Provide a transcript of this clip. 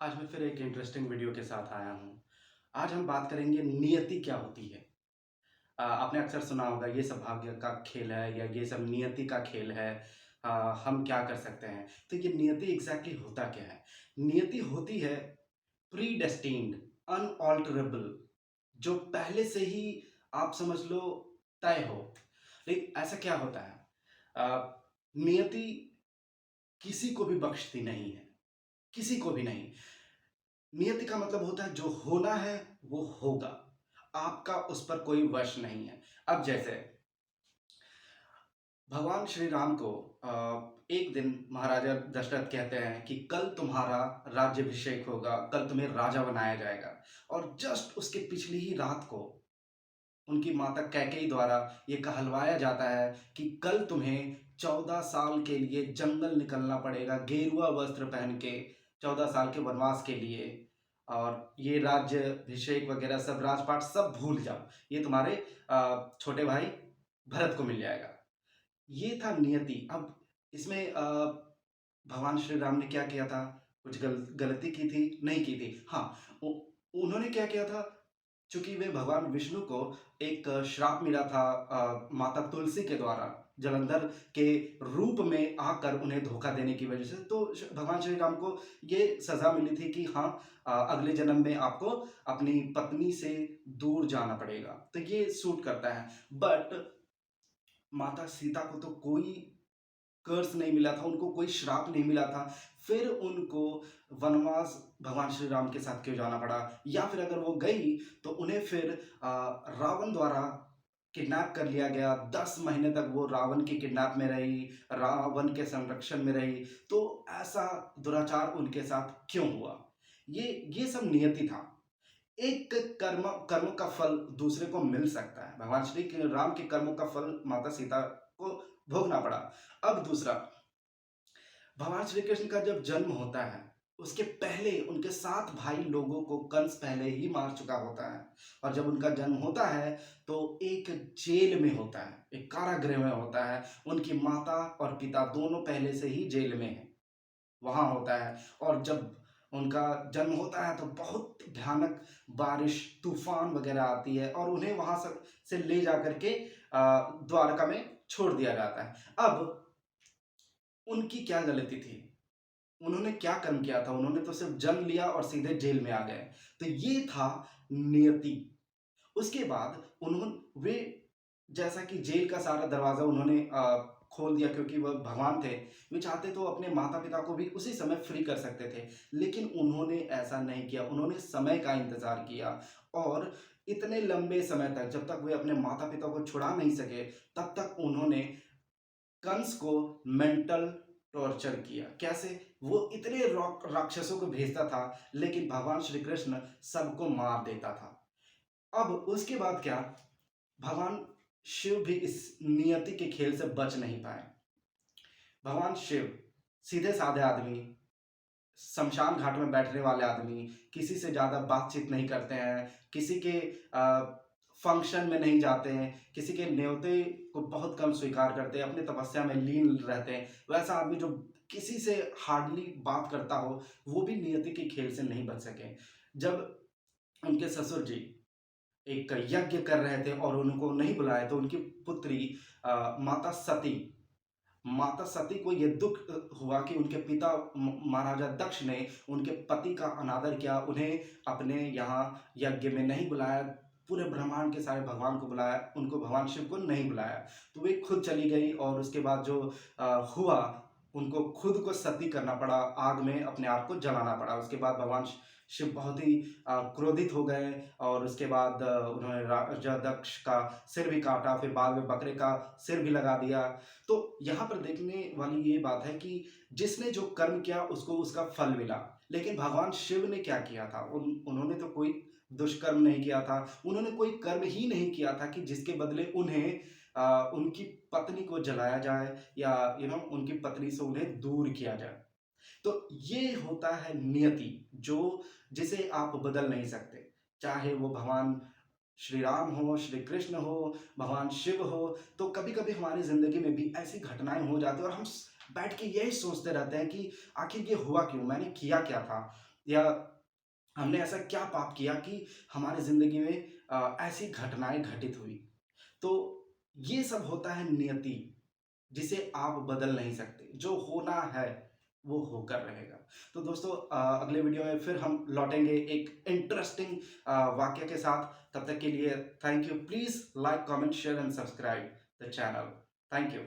आज मैं फिर एक इंटरेस्टिंग वीडियो के साथ आया हूँ। आज हम बात करेंगे नियति क्या होती है। आपने अक्सर सुना होगा ये सब भाग्य का खेल है या ये सब नियति का खेल है। अ, हम क्या कर सकते हैं? तो ये नियति एग्ज़ैक्टली होता क्या है? नियति होती है प्रीडेस्टिन्ड, अनअल्टरेबल, जो पहले से ही आप समझ लो तय हो। लेकिन ऐसा क्या होता है? नियति किसी को भी बख्शती नहीं है, किसी को भी नहीं। नियति का मतलब होता है जो होना है वो होगा। आपका उस पर कोई वश नहीं है। अब जैसे भगवान श्री राम को एक दिन महाराजा दशरथ कहते हैं कि कल तुम्हारा राज्याभिषेक होगा, कल तुम्हें राजा बनाया जाएगा। और जस्ट उसके पिछली ही रात को उनकी माता कैकेयी द्वारा ये कहलवाया जाता है कि कल तुम्हें 14 साल के लिए जंगल निकलना पड़ेगा, गेरुआ वस्त्र पहन के 14 साल के वनवास के लिए। और ये राज्याभिषेक वगैरह सब राजपाट सब भूल जाओ, ये तुम्हारे छोटे भाई भरत को मिल जाएगा। ये था नियति। अब इसमें भगवान श्री राम ने क्या किया था? कुछ गलती की थी? नहीं की थी। हाँ, उन्होंने क्या किया था? चूँकि वे भगवान विष्णु को एक श्राप मिला था माता तुलसी के द्वारा, जलंधर के रूप में आकर उन्हें धोखा देने की वजह से, तो भगवान श्री राम को ये सज़ा मिली थी कि हाँ, अगले जन्म में आपको अपनी पत्नी से दूर जाना पड़ेगा। तो ये सूट करता है। बट माता सीता को तो कोई कर्स नहीं मिला था, उनको कोई श्राप नहीं मिला था, फिर उनको वनवास भगवान श्री राम के साथ क्यों जाना पड़ा? या फिर अगर वो गई तो उन्हें फिर रावण द्वारा किडनैप कर लिया गया, 10 महीने तक वो रावण के किडनैप में रही, रावण के संरक्षण में रही, तो ऐसा दुराचार उनके साथ क्यों हुआ? ये सब नियति था। एक कर्मों का फल दूसरे को मिल सकता है। भगवान श्री के राम के कर्मों का फल माता सीता को भोगना पड़ा। अब दूसरा, भगवान श्री कृष्ण का जब जन्म होता है, उसके पहले उनके 7 भाई लोगों को कंस पहले ही मार चुका होता है। और जब उनका जन्म होता है, तो एक जेल में होता है, एक कारागृह में होता है। उनकी माता और पिता दोनों पहले से ही जेल में हैं। वहाँ होता है। और जब उनका जन्म होता है तो बहुत भयानक बारिश, तूफ़ान वग़ैरह आती है और उन्हें वहाँ से ले जाकर के द्वारका में छोड़ दिया जाता है। अब उनकी क्या गलती थी? उन्होंने क्या कर्म किया था? उन्होंने तो सिर्फ़ जन्म लिया और सीधे जेल में आ गए। तो ये था नियति। उसके बाद वे जैसा कि जेल का सारा दरवाज़ा उन्होंने खोल दिया, क्योंकि वह भगवान थे। वे चाहते तो अपने माता-पिता को भी उसी समय फ्री कर सकते थे, लेकिन उन्होंने ऐसा नहीं किया। उन्होंने समय का इंतज़ार किया और इतने लंबे समय तक, जब तक वे अपने माता-पिता को छुड़ा नहीं सके, तब तक उन्होंने कंस को मेंटल टॉर्चर किया। कैसे? वो इतने राक्षसों को भेजता था, लेकिन भगवान श्री कृष्ण सबको मार देता था। अब उसके बाद क्या? भगवान शिव भी इस नियति के खेल से बच नहीं पाए। भगवान शिव सीधे-साधे आदमी, शमशान घाट में बैठने वाले आदमी, किसी से ज़्यादा बातचीत नहीं करते हैं, किसी के फंक्शन में नहीं जाते हैं, किसी के न्योते को बहुत कम स्वीकार करते हैं, अपनी तपस्या में लीन रहते हैं। वैसा आदमी जो किसी से हार्डली बात करता हो, वो भी नियति के खेल से नहीं बच सके। जब उनके ससुर जी एक यज्ञ कर रहे थे और उनको नहीं बुलाया, तो उनकी पुत्री माता सती को ये दुःख हुआ कि उनके पिता महाराजा दक्ष ने उनके पति का अनादर किया, उन्हें अपने यहाँ यज्ञ में नहीं बुलाया, पूरे ब्रह्मांड के सारे भगवान को बुलाया, उनको भगवान शिव को नहीं बुलाया। तो वे खुद चली गई और उसके बाद जो हुआ, उनको खुद को सती करना पड़ा, आग में अपने आप को जलाना पड़ा। उसके बाद भगवान शिव बहुत ही क्रोधित हो गए और उसके बाद उन्होंने राजा दक्ष का सिर भी काटा, फिर बाद में बकरे का सिर भी लगा दिया। तो यहाँ पर देखने वाली ये बात है कि जिसने जो कर्म किया उसको उसका फल मिला। लेकिन भगवान शिव ने क्या किया था? उन्होंने तो कोई दुष्कर्म नहीं किया था। उन्होंने कोई कर्म ही नहीं किया था कि जिसके बदले उन्हें उनकी पत्नी को जलाया जाए या उनकी पत्नी से उन्हें दूर किया जाए। तो ये होता है नियति, जो जिसे आप बदल नहीं सकते। चाहे वो भगवान श्री राम हो, श्री कृष्ण हो, भगवान शिव हो, तो कभी-कभी हमारी ज़िंदगी में भी ऐसी घटनाएँ हो जाती हैं और हम बैठ के यही सोचते रहते हैं कि आखिर ये हुआ क्यों? मैंने किया क्या था? या हमने ऐसा क्या पाप किया कि हमारी ज़िंदगी में ऐसी घटनाएँ घटित हुई। तो ये सब होता है नियति, जिसे आप बदल नहीं सकते। जो होना है, वो होकर रहेगा। तो दोस्तों अगले वीडियो में फिर हम लौटेंगे एक इंटरेस्टिंग वाक़या के साथ। तब तक के लिए thank you. Please like, comment, share and subscribe the channel. Thank you.